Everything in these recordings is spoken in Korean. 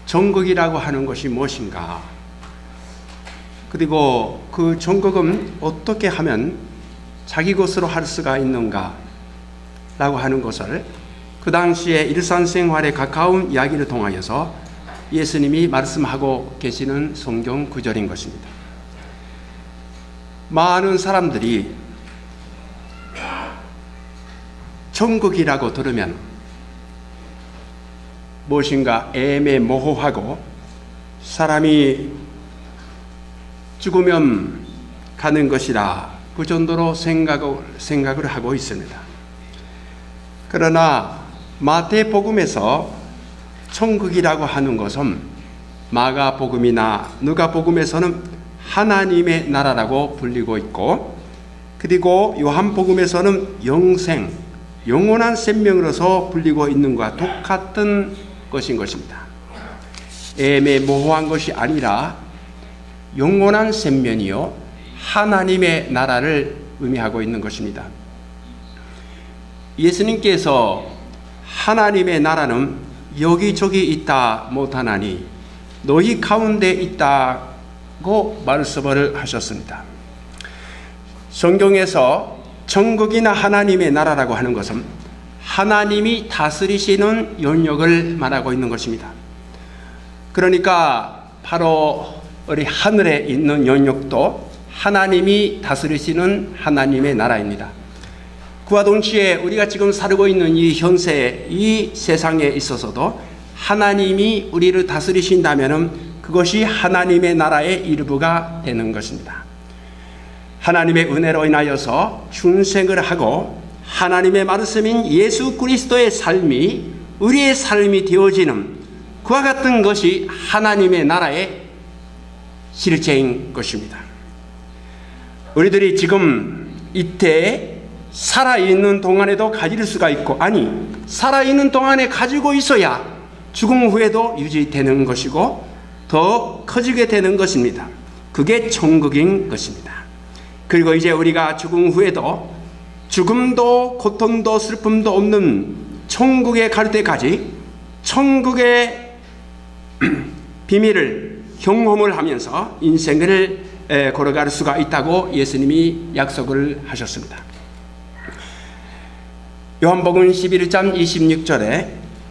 천국이라고 하는 것이 무엇인가, 그리고 그 천국은 어떻게 하면 자기 것으로 할 수가 있는가 라고 하는 것을 그 당시에 일상생활에 가까운 이야기를 통하여서 예수님이 말씀하고 계시는 성경 구절인 것입니다. 많은 사람들이 천국이라고 들으면 무엇인가 애매모호하고 사람이 죽으면 가는 것이라 그 정도로 생각을 하고 있습니다. 그러나 마태복음에서 천국이라고 하는 것은 마가복음이나 누가복음에서는 하나님의 나라라고 불리고 있고, 그리고 요한복음에서는 영생, 영원한 생명으로서 불리고 있는 것과 똑같은 것인 것입니다. 애매모호한 것이 아니라 영원한 생명이요 하나님의 나라를 의미하고 있는 것입니다. 예수님께서 하나님의 나라는 여기저기 있다 못하나니 너희 가운데 있다고 말씀을 하셨습니다. 성경에서 천국이나 하나님의 나라라고 하는 것은 하나님이 다스리시는 영역을 말하고 있는 것입니다. 그러니까 바로 우리 하늘에 있는 영역도 하나님이 다스리시는 하나님의 나라입니다. 그와 동시에 우리가 지금 살고 있는 이 현세, 이 세상에 있어서도 하나님이 우리를 다스리신다면 그것이 하나님의 나라의 일부가 되는 것입니다. 하나님의 은혜로 인하여서 중생을 하고 하나님의 말씀인 예수 그리스도의 삶이 우리의 삶이 되어지는 그와 같은 것이 하나님의 나라의 실체인 것입니다. 우리들이 지금 이때 살아있는 동안에도 가질 수가 있고, 아니 살아있는 동안에 가지고 있어야 죽음 후에도 유지되는 것이고 더 커지게 되는 것입니다. 그게 천국인 것입니다. 그리고 이제 우리가 죽음 후에도 죽음도 고통도 슬픔도 없는 천국에 갈 때까지 천국의 비밀을 경험을 하면서 인생을 걸어갈 수가 있다고 예수님이 약속을 하셨습니다. 요한복음 11장 26절에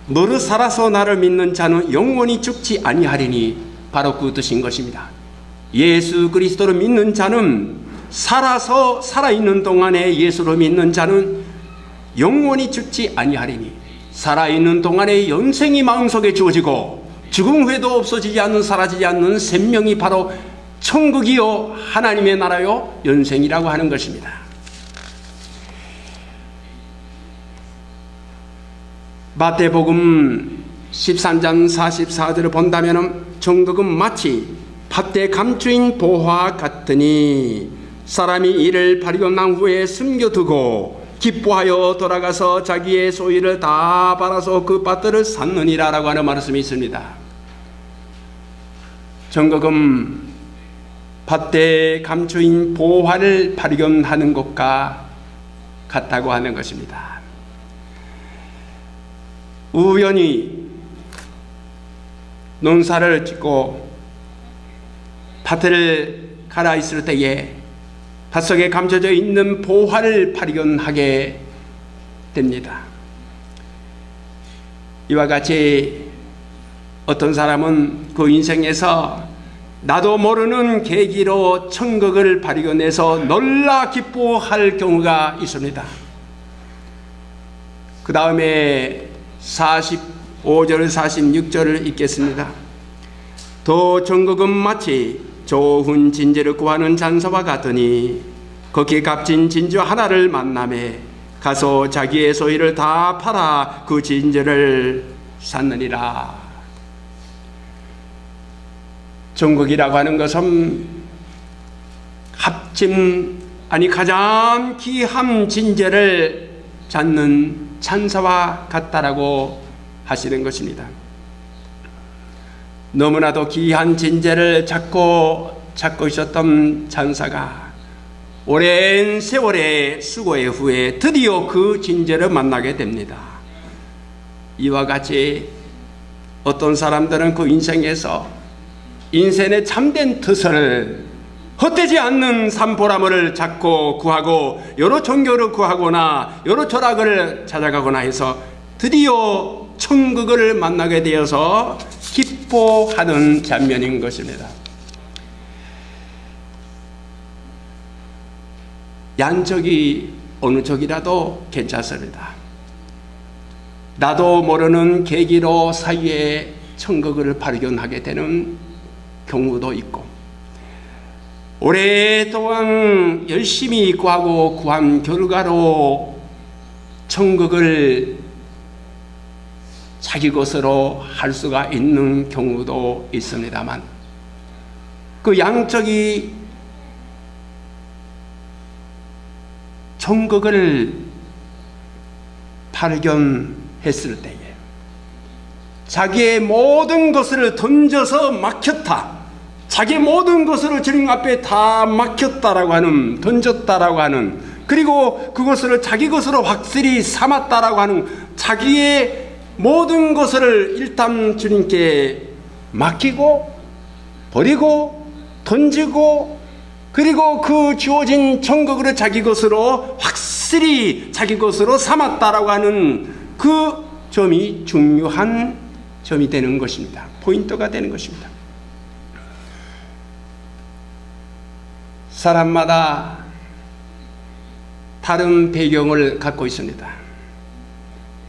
너를 살아서 나를 믿는 자는 영원히 죽지 아니하리니 바로 그 뜻인 것입니다. 예수 그리스도를 믿는 자는 살아서 살아있는 동안에 예수를 믿는 자는 영원히 죽지 아니하리니, 살아있는 동안에 영생이 마음속에 주어지고 죽음 후에도 없어지지 않는, 사라지지 않는 생명이 바로 천국이요 하나님의 나라요 영생이라고 하는 것입니다. 마태복음 13장 44절을 본다면 천국은 마치 밭에 감추인 보화 같으니 사람이 이를 발견한 후에 숨겨두고 기뻐하여 돌아가서 자기의 소유를 다 팔아서 그 밭들을 샀느니라 라고 하는 말씀이 있습니다. 천국은 밭에 감추인 보화를 발견하는 것과 같다고 하는 것입니다. 우연히 농사를 짓고 밭을 갈아 있을 때에 밭속에 감춰져 있는 보화를 발견하게 됩니다. 이와 같이 어떤 사람은 그 인생에서 나도 모르는 계기로 천국을 발견해서 놀라 기뻐할 경우가 있습니다. 그 다음에 45절 46절을 읽겠습니다. 또 천국은 마치 좋은 진주를 구하는 장사와 같으니 거기에 값진 진주 하나를 만나매 가서 자기의 소유를 다 팔아 그 진주를 샀느니라. 천국이라고 하는 것은 가장 귀한 진주를 찾는 찬사와 같다라고 하시는 것입니다. 너무나도 귀한 진주를 찾고 있었던 찬사가 오랜 세월의 수고의 후에 드디어 그 진주를 만나게 됩니다. 이와 같이 어떤 사람들은 그 인생에서 인생의 참된 뜻을 헛되지 않는 삶보람을 찾고 구하고 여러 종교를 구하거나 여러 철학을 찾아가거나 해서 드디어 천국을 만나게 되어서 기뻐하는 장면인 것입니다. 양쪽이 어느 쪽이라도 괜찮습니다. 나도 모르는 계기로 사이에 천국을 발견하게 되는 경우도 있고, 오랫동안 열심히 구하고 구한 결과로 천국을 자기 것으로 할 수가 있는 경우도 있습니다만, 그 양쪽이 천국을 발견했을 때에 자기의 모든 것을 던져서 막혔다, 자기의 모든 것을 주님 앞에 다 막혔다라고 하는, 던졌다라고 하는, 그리고 그것을 자기 것으로 확실히 삼았다라고 하는, 자기의 모든 것을 일단 주님께 맡기고 버리고 던지고, 그리고 그 주어진 천국을 자기 것으로 확실히 자기 것으로 삼았다라고 하는 그 점이 중요한 점이 되는 것입니다. 포인트가 되는 것입니다. 사람마다 다른 배경을 갖고 있습니다.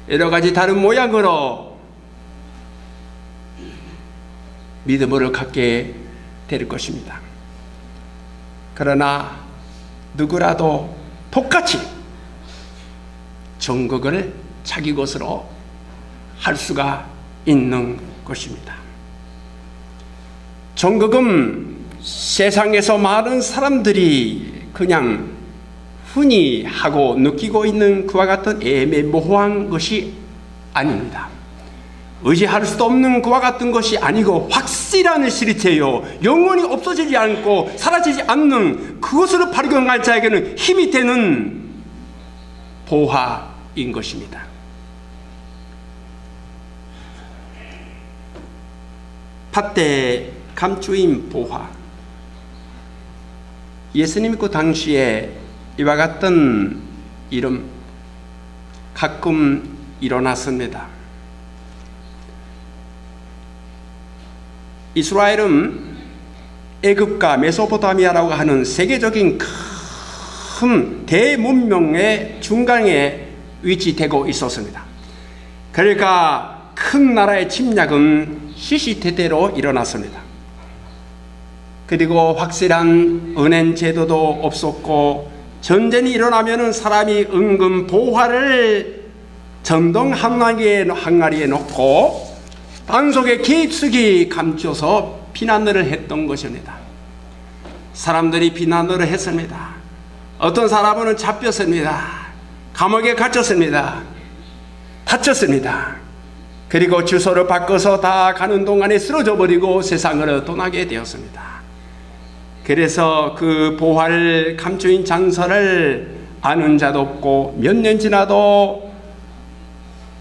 여러 가지 다른 모양으로 믿음을 갖게 될 것입니다. 그러나 누구라도 똑같이 천국을 자기 것으로 할 수가 있는 것입니다. 천국은 세상에서 많은 사람들이 그냥 흔히 하고 느끼고 있는 그와 같은 애매모호한 것이 아닙니다. 의지할 수도 없는 그와 같은 것이 아니고 확실한 실체요, 영원히 없어지지 않고 사라지지 않는 그것을 발견할 자에게는 힘이 되는 보화인 것입니다. 팥대 감추인 보화. 예수님 그 당시에 이와 같은 일은 가끔 일어났습니다. 이스라엘은 애굽과 메소포타미아라고 하는 세계적인 큰 대문명의 중간에 위치되고 있었습니다. 그러니까 큰 나라의 침략은 시시때때로 일어났습니다. 그리고 확실한 은행 제도도 없었고, 전쟁이 일어나면 사람이 은근 보화를 전동 항아리에 넣고 땅속에 깊숙이 감춰서 피난을 했던 것입니다. 사람들이 피난을 했습니다. 어떤 사람은 잡혔습니다. 감옥에 갇혔습니다. 다쳤습니다. 그리고 주소를 바꿔서 다 가는 동안에 쓰러져 버리고 세상을 떠나게 되었습니다. 그래서 그 보화를 감추인 장소를 아는 자도 없고, 몇 년 지나도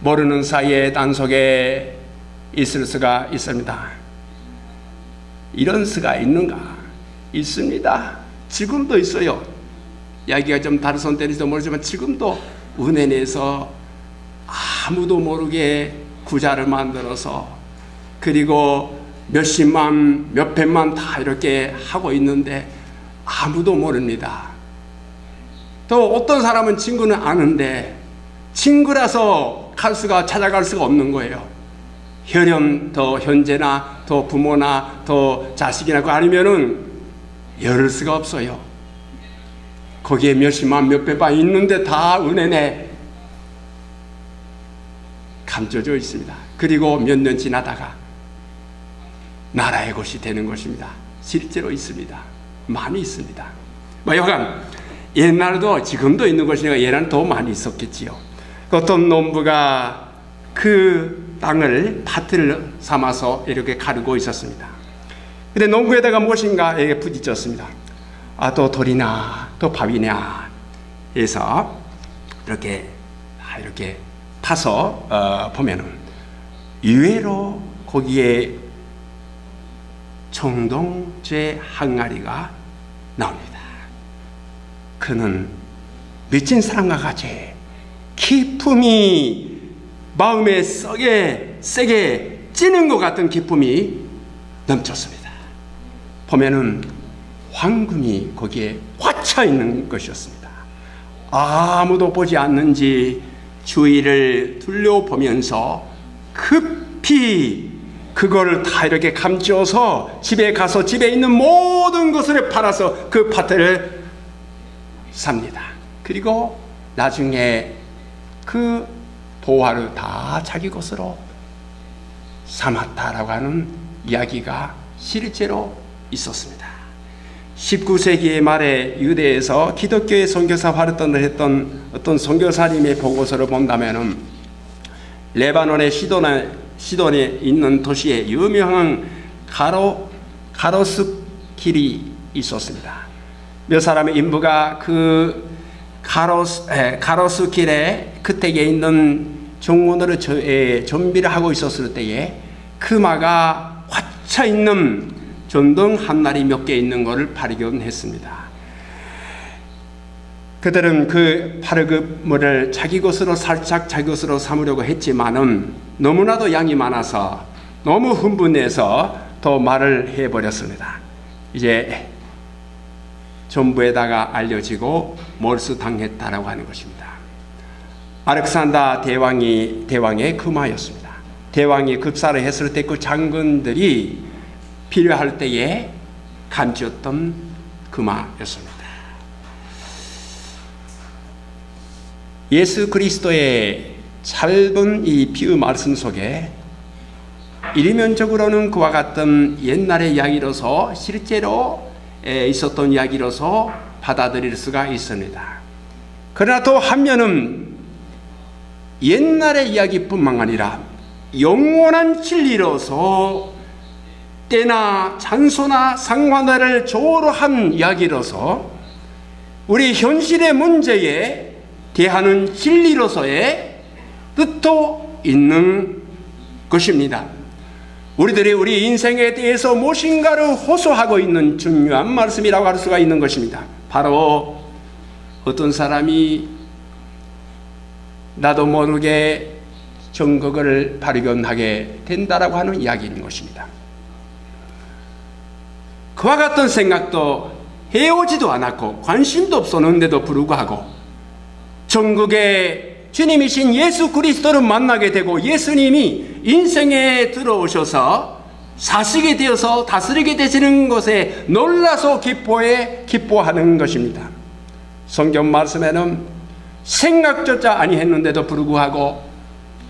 모르는 사이에 땅속에 있을 수가 있습니다. 이런 수가 있는가? 있습니다. 지금도 있어요. 이야기가 좀 다른 손 때릴지도 모르지만 지금도 은행에서 아무도 모르게 구자를 만들어서, 그리고 몇십만 몇백만 다 이렇게 하고 있는데 아무도 모릅니다. 또 어떤 사람은 친구는 아는데 친구라서 찾아갈 수가 없는 거예요. 혈연, 더 형제나 더 부모나 더 자식이나 아니면은 열을 수가 없어요. 거기에 몇십만 몇백만 있는데 다 은행에 감춰져 있습니다. 그리고 몇 년 지나다가 나라의 것이 되는 것입니다. 실제로 있습니다. 많이 있습니다. 여간 옛날도 지금도 있는 것이니까 옛날은 더 많이 있었겠지요. 어떤 농부가 그 땅을 밭을 삼아서 이렇게 가르고 있었습니다. 근데 농구에다가 무엇인가 에게 부딪혔습니다. 또 돌이나 또 바위냐 해서 이렇게 파서 보면은 의외로 거기에 정동제 항아리가 나옵니다. 그는 미친 사람과 같이 기쁨이 마음에 세게 찌는 것 같은 기쁨이 넘쳤습니다. 보면은 황금이 거기에 화차 있는 것이었습니다. 아무도 보지 않는지 주위를 둘러보면서 급히 그걸 다 이렇게 감지어서 집에 가서 집에 있는 모든 것을 팔아서 그 밭을 삽니다. 그리고 나중에 그 보화를 다 자기 것으로 삼았다라고 하는 이야기가 실제로 있었습니다. 19세기 말에 유대에서 기독교의 선교사 활동을 했던 어떤 선교사님의 보고서를 본다면은 레바논의 시돈에 있는 도시에 유명한 가로수 길이 있었습니다. 몇 사람의 인부가 그 가로수 길에 그때에 있는 정원으로 준비를 하고 있었을 때에 금화가 화차 있는 전등 한 날이 몇 개 있는 것을 발견했습니다. 그들은 그 파르그물을 자기 것으로 살짝 자기 것으로 삼으려고 했지만은 너무나도 양이 많아서 너무 흥분해서 더 말을 해버렸습니다. 이제 전부에다가 알려지고 몰수당했다라고 하는 것입니다. 알렉산더 대왕의 금화였습니다. 대왕이 급사를 했을 때 그 장군들이 필요할 때에 감지었던 금화였습니다. 예수 그리스도의 짧은 이 비유 말씀 속에 일면적으로는 그와 같은 옛날의 이야기로서 실제로 있었던 이야기로서 받아들일 수가 있습니다. 그러나 또 한면은 옛날의 이야기뿐만 아니라 영원한 진리로서 때나 장소나 상관을 조로한 이야기로서 우리 현실의 문제에 대하는 진리로서의 뜻도 있는 것입니다. 우리들이 우리 인생에 대해서 무엇인가를 호소하고 있는 중요한 말씀이라고 할 수가 있는 것입니다. 바로 어떤 사람이 나도 모르게 정극을 발견하게 된다라고 하는 이야기인 것입니다. 그와 같은 생각도 해오지도 않았고 관심도 없었는데도 불구하고 전국의 주님이신 예수 그리스도를 만나게 되고 예수님이 인생에 들어오셔서 사시게 되어서 다스리게 되시는 것에 놀라서 기뻐하는 것입니다. 성경 말씀에는 생각조차 아니했는데도 불구하고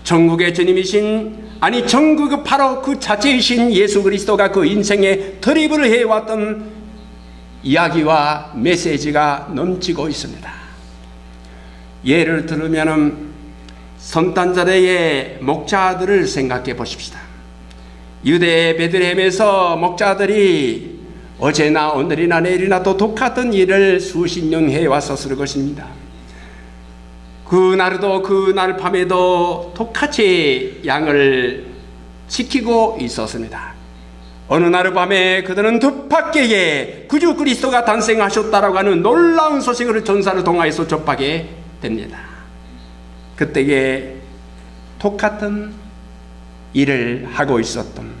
전국의 주님이신 전국의 바로 그 자체이신 예수 그리스도가 그 인생에 드리블을 해왔던 이야기와 메시지가 넘치고 있습니다. 예를 들으면 성탄절의 목자들을 생각해 보십시다. 유대 베들레헴에서 목자들이 어제나 오늘이나 내일이나 또 똑같은 일을 수십 년 해왔었을 것입니다. 그날도 그날 밤에도 똑같이 양을 지키고 있었습니다. 어느 날 밤에 그들은 뜻밖의 구주 그리스도가 탄생하셨다라고 하는 놀라운 소식을 전사를 통하여서 접하게 됩니다. 그때에 똑같은 일을 하고 있었던,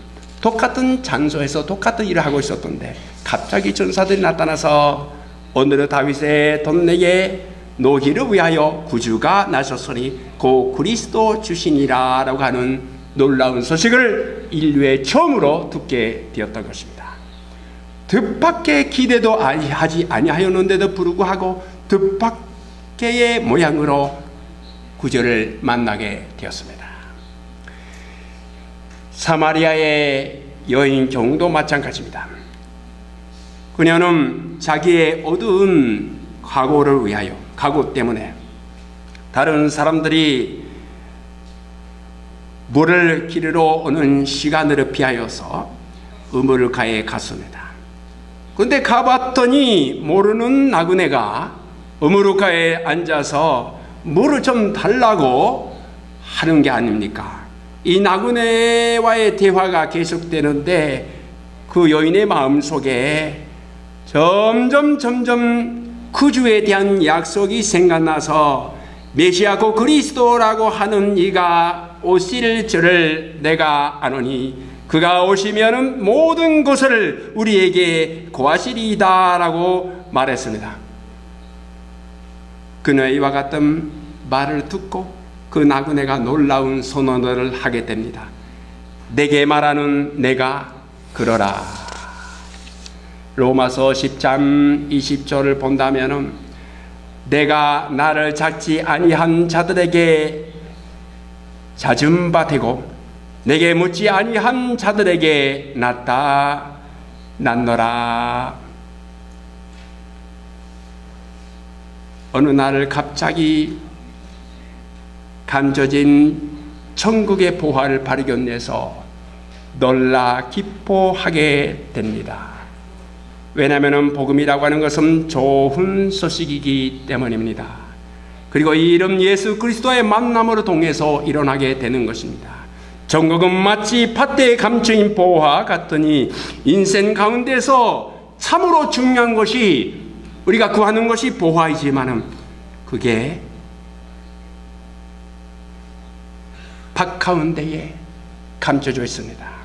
똑같은 장소에서 똑같은 일을 하고 있었던데 갑자기 전사들이 나타나서 오늘은 다윗의 동네에 노기를 위하여 구주가 나셨으니 그 그리스도 주시니라 라고 하는 놀라운 소식을 인류에 처음으로 듣게 되었던 것입니다. 뜻밖의 기대도 하지 아니하였는데도 불구하고 뜻밖의 모양으로 구주를 만나게 되었습니다. 사마리아의 여인 경우도 마찬가지입니다. 그녀는 자기의 어두운 과거 때문에 다른 사람들이 물을 기르러 오는 시간을 피하여서 우물가에 갔습니다. 그런데 가봤더니 모르는 나그네가 우물가에 앉아서 물을 좀 달라고 하는 게 아닙니까? 이 나그네와의 대화가 계속되는데 그 여인의 마음속에 점점 구주에 대한 약속이 생각나서 메시아 곧 그리스도라고 하는 이가 오실 줄을 내가 아노니 그가 오시면은 모든 것을 우리에게 고하시리이다 라고 말했습니다. 그녀의 이와 같은 말을 듣고 그 나그네가 놀라운 선언을 하게 됩니다. 내게 말하는 내가 그러라. 로마서 10장 20절을 본다면 내가 나를 찾지 아니한 자들에게 찾은 바 되고 내게 묻지 아니한 자들에게 나타났노라. 어느 날 갑자기 감춰진 천국의 보화를 발견해서 놀라 기뻐하게 됩니다. 왜냐하면 복음이라고 하는 것은 좋은 소식이기 때문입니다. 그리고 이 이름 예수 그리스도의 만남으로 통해서 일어나게 되는 것입니다. 천국은 마치 밭에 감춰진 보화 같으니 인생 가운데서 참으로 중요한 것이 우리가 구하는 것이 보화이지만 그게 밭 가운데에 감춰져 있습니다.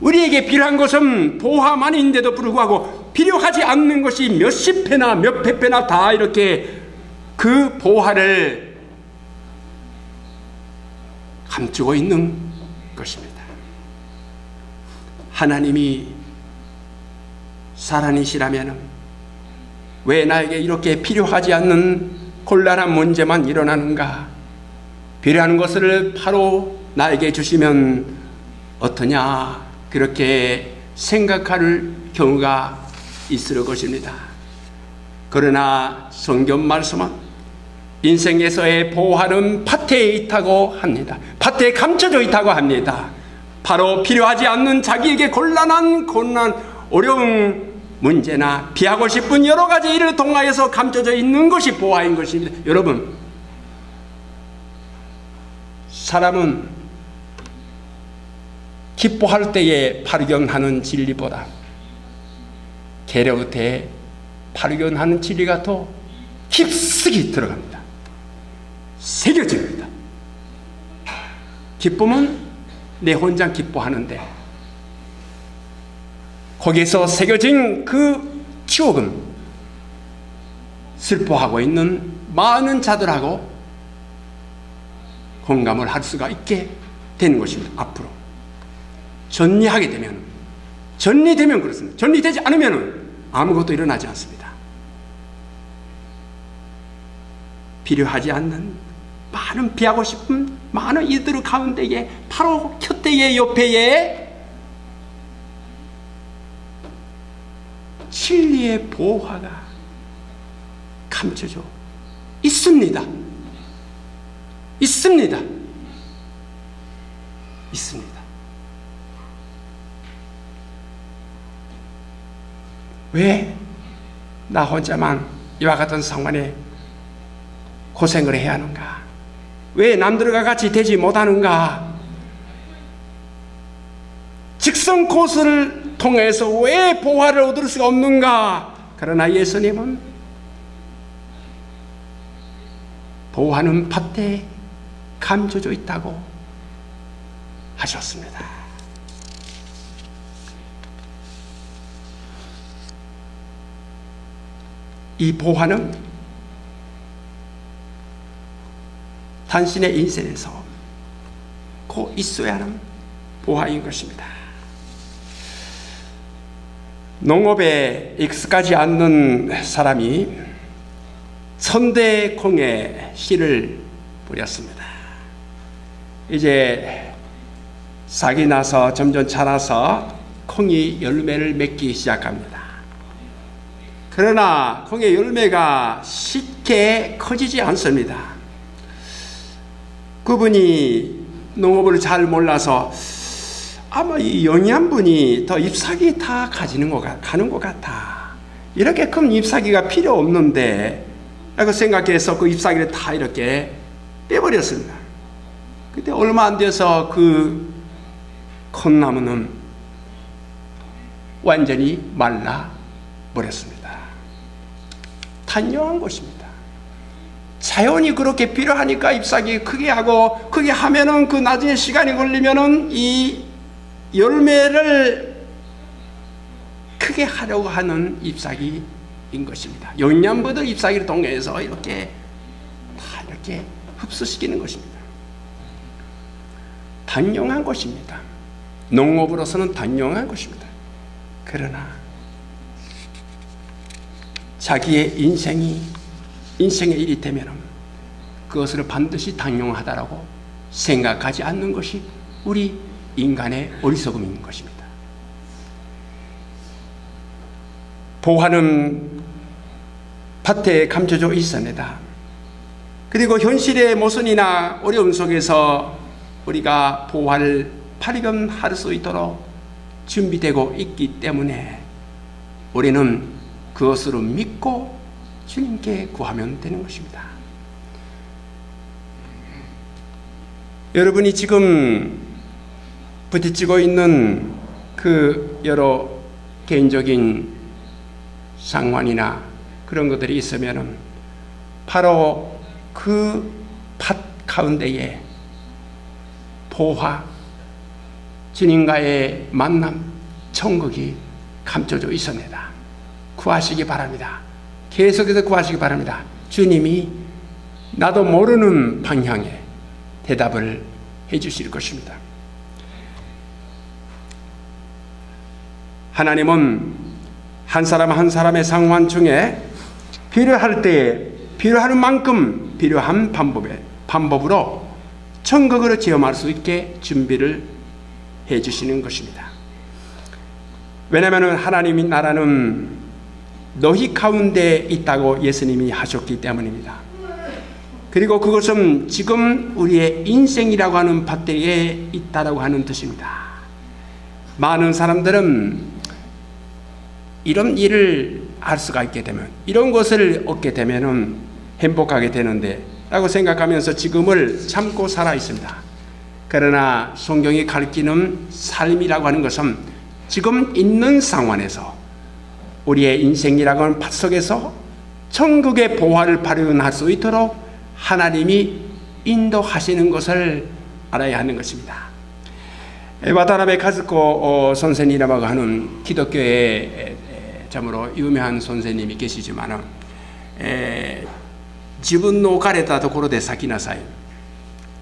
우리에게 필요한 것은 보화만인데도 불구하고 필요하지 않는 것이 몇십 배나 몇백 배나 다 이렇게 그 보화를 감추고 있는 것입니다. 하나님이 살아계시라면 왜 나에게 이렇게 필요하지 않는 곤란한 문제만 일어나는가? 필요한 것을 바로 나에게 주시면 어떠냐? 그렇게 생각할 경우가 있을 것입니다. 그러나 성경 말씀은 인생에서의 보화는 밭에 있다고 합니다. 밭에 감춰져 있다고 합니다. 바로 필요하지 않는 자기에게 곤란, 어려운 문제나 피하고 싶은 여러 가지 일을 통하여서 감춰져 있는 것이 보화인 것입니다. 여러분, 사람은 기뻐할 때에 발견하는 진리보다 괴로울 때에 발견하는 진리가 더 깊숙이 들어갑니다. 새겨집니다. 기쁨은 내 혼자 기뻐하는데 거기에서 새겨진 그 추억은 슬퍼하고 있는 많은 자들하고 공감을 할 수가 있게 되는 것입니다. 앞으로 전리하게 되면, 전리되면 그렇습니다. 전리되지 않으면 아무것도 일어나지 않습니다. 필요하지 않는 많은 피하고 싶은 많은 이들 가운데에 바로 곁에에 옆에에 진리의 보화가 감춰져 있습니다. 있습니다. 있습니다. 왜 나 혼자만 이와 같은 상황에 고생을 해야 하는가? 왜 남들과 같이 되지 못하는가? 직선 코스를 통해서 왜 보화를 얻을 수가 없는가? 그러나 예수님은 보화는 밭에 감춰져 있다고 하셨습니다. 이 보화는 당신의 인생에서 꼭 있어야 하는 보화인 것입니다. 농업에 익숙하지 않는 사람이 천대콩에 씨를 뿌렸습니다. 이제 싹이 나서 점점 자라서 콩이 열매를 맺기 시작합니다. 그러나 콩의 열매가 쉽게 커지지 않습니다. 그분이 농업을 잘 몰라서 아마 이 영양분이 더 잎사귀 다 가는 것 같아. 이렇게 큰 잎사귀가 필요 없는데 라고 생각해서 그 잎사귀를 다 이렇게 빼버렸습니다. 그때 얼마 안 돼서 그 콩나무는 완전히 말라 버렸습니다. 단용한 것입니다. 자연이 그렇게 필요하니까 잎사귀 크게 하고, 크게 하면은 그 나중에 시간이 걸리면은 이 열매를 크게 하려고 하는 잎사귀인 것입니다. 영양분들 잎사귀를 동해서 이렇게 다 이렇게 흡수시키는 것입니다. 단용한 것입니다. 농업으로서는 단용한 것입니다. 그러나 자기의 인생의 일이 되면 그것을 반드시 단용하다라고 생각하지 않는 것이 우리 인간의 어리석음인 것입니다. 보화는 밭에 감춰져 있습니다. 그리고 현실의 모순이나 어려움 속에서 우리가 보화를 발견할 수 있도록 준비되고 있기 때문에 우리는 그것으로 믿고 주님께 구하면 되는 것입니다. 여러분이 지금 부딪히고 있는 그 여러 개인적인 상황이나 그런 것들이 있으면 바로 그 밭 가운데에 보화, 주님과의 만남, 천국이 감춰져 있습니다. 구하시기 바랍니다. 계속해서 구하시기 바랍니다. 주님이 나도 모르는 방향에 대답을 해 주실 것입니다. 하나님은 한 사람 한 사람의 상황 중에 필요할 때 필요한 만큼 필요한 방법으로 천국으로 체험할 수 있게 준비를 해 주시는 것입니다. 왜냐하면 하나님의 나라는 너희 가운데 있다고 예수님이 하셨기 때문입니다. 그리고 그것은 지금 우리의 인생이라고 하는 밭대에 있다라고 하는 뜻입니다. 많은 사람들은 이런 일을 할 수가 있게 되면, 이런 것을 얻게 되면 행복하게 되는데 라고 생각하면서 지금을 참고 살아 있습니다. 그러나 성경이 가르치는 삶이라고 하는 것은 지금 있는 상황에서 우리의 인생이라고 하는 밭 속에서 천국의 보화를 발견할 수 있도록 하나님이 인도하시는 것을 알아야 하는 것입니다. 와타나베 카즈코 선생님이라고 하는 기독교의 참으로 유명한 선생님이 계시지만 지분の置かれたところで咲きなさい.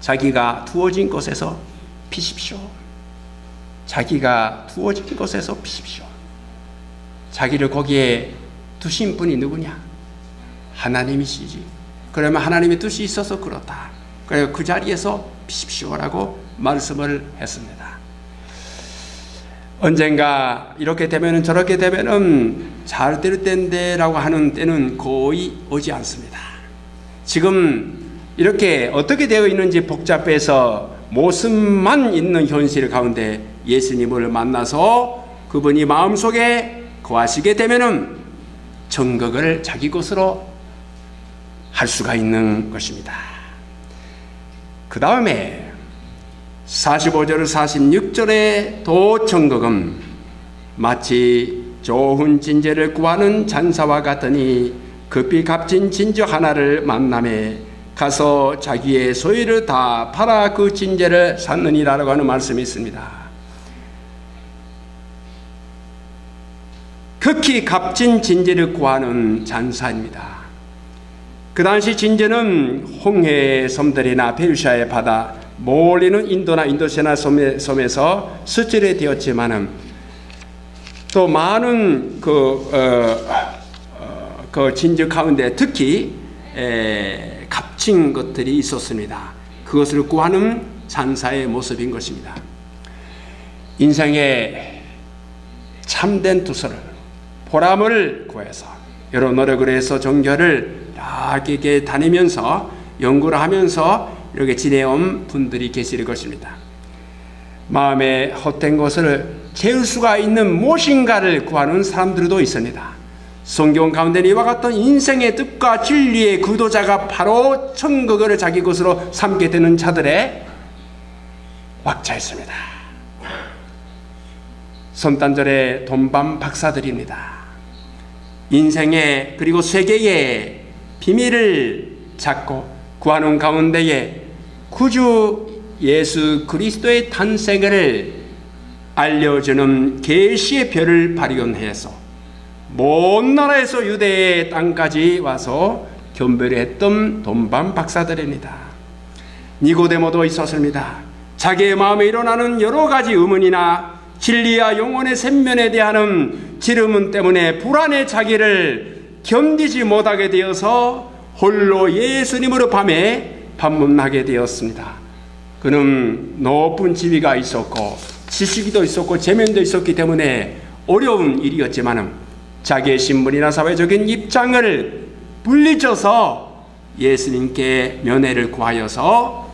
자기가 두어진 곳에서 피십시오. 자기가 두어진 곳에서 피십시오. 자기를 거기에 두신 분이 누구냐? 하나님이시지. 그러면 하나님의 뜻이 있어서 그렇다. 그래서 그 자리에서 피십시오라고 말씀을 했습니다. 언젠가 이렇게 되면은 저렇게 되면은 잘 될 텐데 라고 하는 때는 거의 오지 않습니다. 지금 이렇게 어떻게 되어 있는지 복잡해서 모습만 있는 현실 가운데 예수님을 만나서 그분이 마음속에 거하시게 되면은 천국을 자기 것으로 할 수가 있는 것입니다. 그 다음에 45절 46절의 도천국은 마치 좋은 진저를 구하는 잔사와 같으니 급히 값진 진저 하나를 만남에 가서 자기의 소유를 다 팔아 그 진저를 샀느니라라고 하는 말씀이 있습니다. 극히 값진 진저를 구하는 잔사입니다. 그 당시 진저는 홍해 섬들이나 페르시아의 바다, 멀리는 인도나 인도시나 섬에서 수출이 되었지만은 또 많은 그 진저 가운데 특히 값진 것들이 있었습니다. 그것을 구하는 잔사의 모습인 것입니다. 인생의 참된 투서를, 보람을 구해서 여러 노력을 해서 종교를 이렇게 다니면서 연구를 하면서 이렇게 지내온 분들이 계실 것입니다. 마음에 헛된 것을 채울 수가 있는 무엇인가를 구하는 사람들도 있습니다. 성경 가운데 이와 같은 인생의 뜻과 진리의 구도자가 바로 천국을 자기 것으로 삼게 되는 자들의 왁자했습니다. 성탄절의 돈밤 박사들입니다. 인생의 그리고 세계의 비밀을 찾고 구하는 가운데에 구주 예수 그리스도의 탄생을 알려주는 계시의 별을 발견해서 먼 나라에서 유대의 땅까지 와서 겸비를 했던 돈밤 박사들입니다. 니고데모도 있었습니다. 자기의 마음에 일어나는 여러 가지 의문이나 진리와 영혼의 생명에 대한 질문 때문에 불안의 자기를 견디지 못하게 되어서 홀로 예수님으로 밤에 방문하게 되었습니다. 그는 높은 지위가 있었고 지식도 있었고 재면도 있었기 때문에 어려운 일이었지만 자기의 신분이나 사회적인 입장을 물리쳐서 예수님께 면회를 구하여서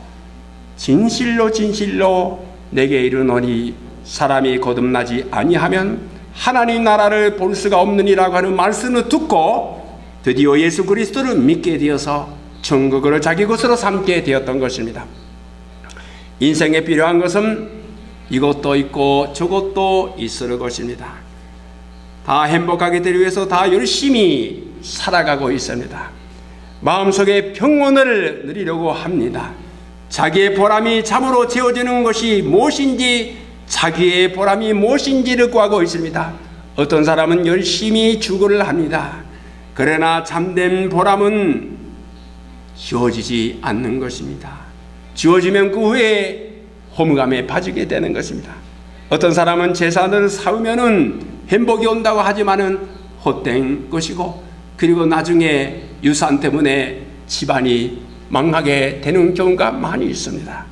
진실로 진실로 내게 이르노니 사람이 거듭나지 아니하면 하나님 나라를 볼 수가 없느니라고 하는 말씀을 듣고 드디어 예수 그리스도를 믿게 되어서 천국을 자기 것으로 삼게 되었던 것입니다. 인생에 필요한 것은 이것도 있고 저것도 있을 것입니다. 다 행복하게 되기 위해서 다 열심히 살아가고 있습니다. 마음속에 평온을 누리려고 합니다. 자기의 보람이 참으로 채워지는 것이 무엇인지, 자기의 보람이 무엇인지를 구하고 있습니다. 어떤 사람은 열심히 주거를 합니다. 그러나 참된 보람은 주어지지 않는 것입니다. 주어지면 그 후에 호감에 빠지게 되는 것입니다. 어떤 사람은 재산을 사오면은 행복이 온다고 하지만은 헛된 것이고, 그리고 나중에 유산 때문에 집안이 망하게 되는 경우가 많이 있습니다.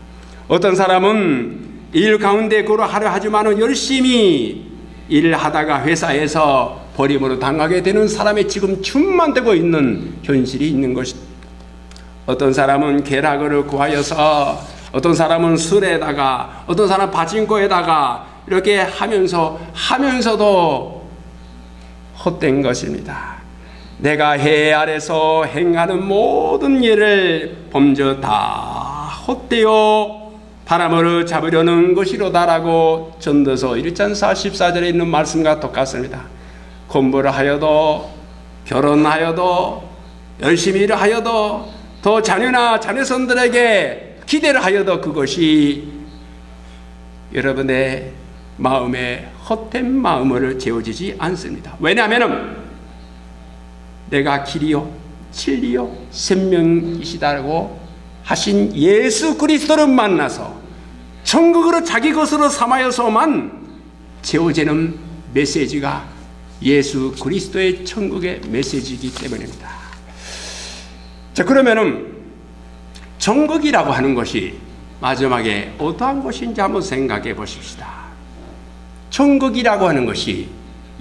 어떤 사람은 일 가운데 고려하려 하지만은 열심히 일을 하다가 회사에서 버림으로 당하게 되는 사람이 지금 충만되고 있는 현실이 있는 것입니다. 어떤 사람은 쾌락을 구하여서, 어떤 사람은 술에다가, 어떤 사람은 파친코에다가 이렇게 하면서도 헛된 것입니다. 내가 해 아래서 행하는 모든 일을 범죄 다 헛되어 바람을 잡으려는 것이로다라고 전도서 1장 44절에 있는 말씀과 똑같습니다. 공부를 하여도, 결혼하여도, 열심히 일을 하여도, 더 자녀나 자녀손들에게 기대를 하여도 그것이 여러분의 마음에 헛된 마음을 채워지지 않습니다. 왜냐하면 내가 길이요 진리요 생명이시다고 하신 예수 그리스도를 만나서 천국으로 자기 것으로 삼하여서만 채워지는 메시지가 예수 그리스도의 천국의 메시지이기 때문입니다. 자, 그러면은 천국이라고 하는 것이 마지막에 어떠한 것인지 한번 생각해 보십시다. 천국이라고 하는 것이,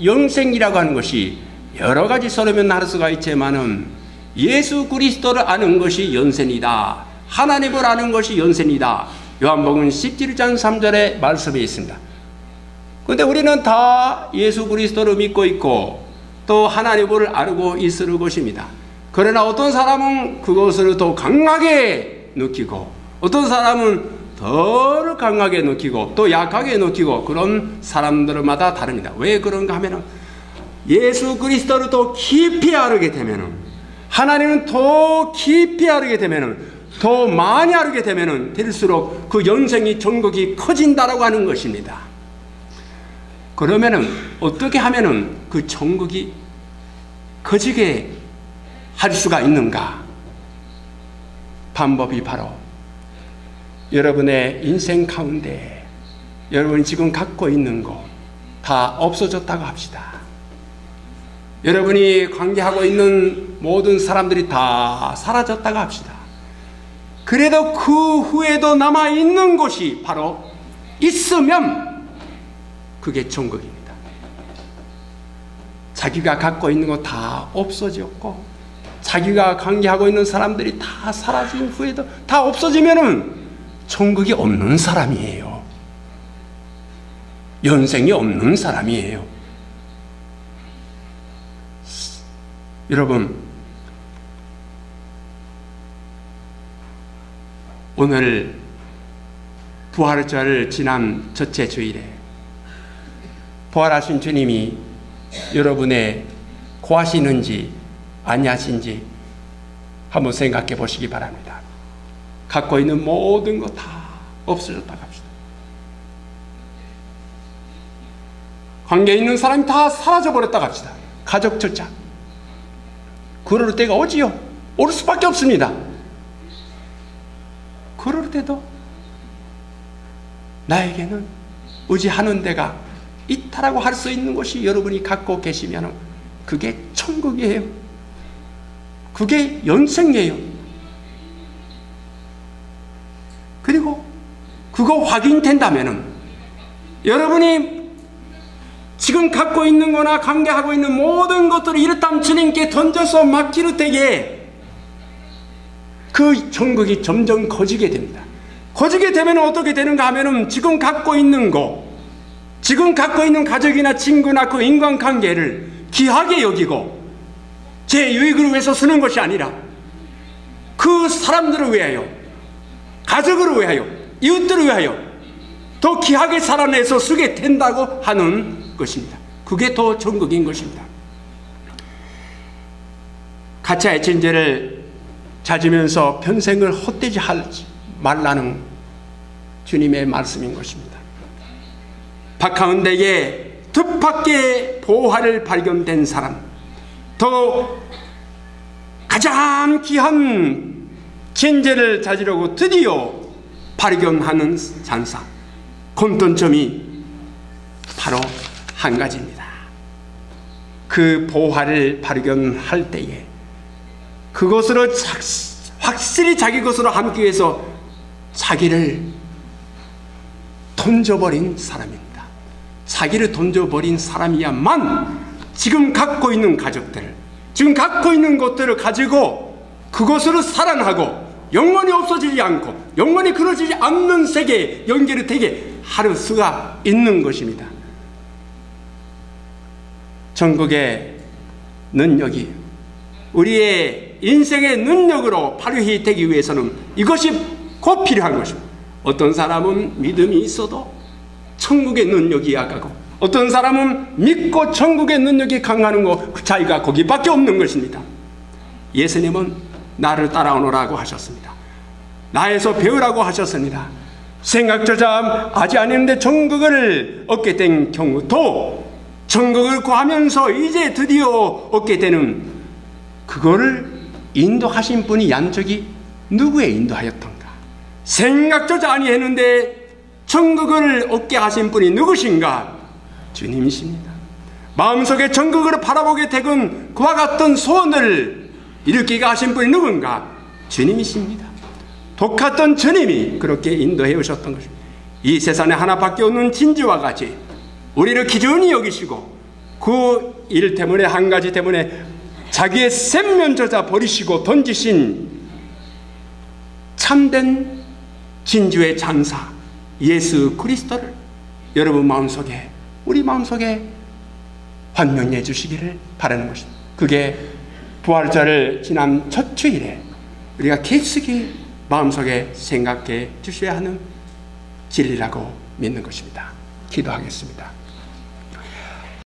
영생이라고 하는 것이 여러 가지 설명을 할 수가 있지만은 예수 그리스도를 아는 것이 영생이다, 하나님을 아는 것이 영생이다, 요한복음 17장 3절에 말씀이 있습니다. 그런데 우리는 다 예수 그리스도를 믿고 있고 또 하나님을 알고 있을 것입니다. 그러나 어떤 사람은 그것을 더 강하게 느끼고, 어떤 사람은 덜 강하게 느끼고 또 약하게 느끼고, 그런 사람들마다 다릅니다. 왜 그런가 하면 예수 그리스도를 더 깊이 알게 되면, 하나님은 더 깊이 알게 되면, 더 많이 알게 되면 될수록 그 영생이 천국이 커진다라고 하는 것입니다. 그러면은 어떻게 하면은 그 천국이 커지게 할 수가 있는가? 방법이 바로 여러분의 인생 가운데 여러분이 지금 갖고 있는 것 다 없어졌다고 합시다. 여러분이 관계하고 있는 모든 사람들이 다 사라졌다고 합시다. 그래도 그 후에도 남아있는 것이 바로 있으면 그게 천국입니다. 자기가 갖고 있는 거 다 없어졌고, 자기가 관계하고 있는 사람들이 다 사라진 후에도 다 없어지면은 천국이 없는 사람이에요. 영생이 없는 사람이에요. 여러분, 오늘 부활절 지난 첫째 주일에 부활하신 주님이 여러분의 고하시는지 아니하신지 한번 생각해 보시기 바랍니다. 갖고 있는 모든 거 다 없어졌다고 합시다. 관계에 있는 사람이 다 사라져버렸다고 합시다. 가족 절차. 그럴 때가 오지요. 올 수밖에 없습니다. 그럴 때도 나에게는 의지하는 데가 있다라고 할 수 있는 것이 여러분이 갖고 계시면 그게 천국이에요. 그게 영생이에요. 그리고 그거 확인된다면 여러분이 지금 갖고 있는 거나 관계하고 있는 모든 것들을 이렇다면 주님께 던져서 맡기는 때에 그 천국이 점점 커지게 됩니다. 커지게 되면 어떻게 되는가 하면은 지금 갖고 있는 거, 지금 갖고 있는 가족이나 친구나 그 인간관계를 귀하게 여기고 제 유익을 위해서 쓰는 것이 아니라 그 사람들을 위하여, 가족을 위하여, 이웃들을 위하여 더 귀하게 살아내서 쓰게 된다고 하는 것입니다. 그게 더 천국인 것입니다. 가짜의 진죄를 찾으면서 평생을 헛되지 하지 말라는 주님의 말씀인 것입니다. 박하은대에 뜻밖의 보화를 발견된 사람, 더 가장 귀한 진죄를 찾으려고 드디어 발견하는 장사, 공통점이 바로 한 가지입니다. 그 보화를 발견할 때에 그것으로 확실히 자기 것으로 함기 위해서 자기를 던져버린 사람입니다. 자기를 던져버린 사람이야만 지금 갖고 있는 가족들, 지금 갖고 있는 것들을 가지고 그것으로 살아나고 영원히 없어지지 않고 영원히 그러지 않는 세계에 연결이 되게 할 수가 있는 것입니다. 천국의 능력이 우리의 인생의 능력으로 발휘 되기 위해서는 이것이 꼭 필요한 것입니다. 어떤 사람은 믿음이 있어도 천국의 능력이 약하고 어떤 사람은 믿고 천국의 능력이 강하는 것, 그 차이가 거기밖에 없는 것입니다. 예수님은 나를 따라오너라고 하셨습니다. 나에서 배우라고 하셨습니다. 생각조차 하지 않았는데 천국을 얻게 된 경우도 천국을 구하면서 이제 드디어 얻게 되는 그거를 인도하신 분이 양쪽이 누구에 인도하였던가? 생각조차 아니했는데 천국을 얻게 하신 분이 누구신가? 주님이십니다. 마음속에 천국을 바라보게 되건 그와 같은 소원을 일으키게 하신 분이 누군가? 주님이십니다. 똑같은 주님이 그렇게 인도해 오셨던 것입니다. 이 세상에 하나밖에 없는 진주와 같이 우리를 기준히 여기시고 그 일 때문에 한 가지 때문에 자기의 생명조차 버리시고 던지신 참된 진주의 장사 예수 그리스도를 여러분 마음속에, 우리 마음속에 환명해 주시기를 바라는 것입니다. 그게 부활절을 지난 첫 주일에 우리가 깊숙이 마음속에 생각해 주셔야 하는 진리라고 믿는 것입니다. 기도하겠습니다.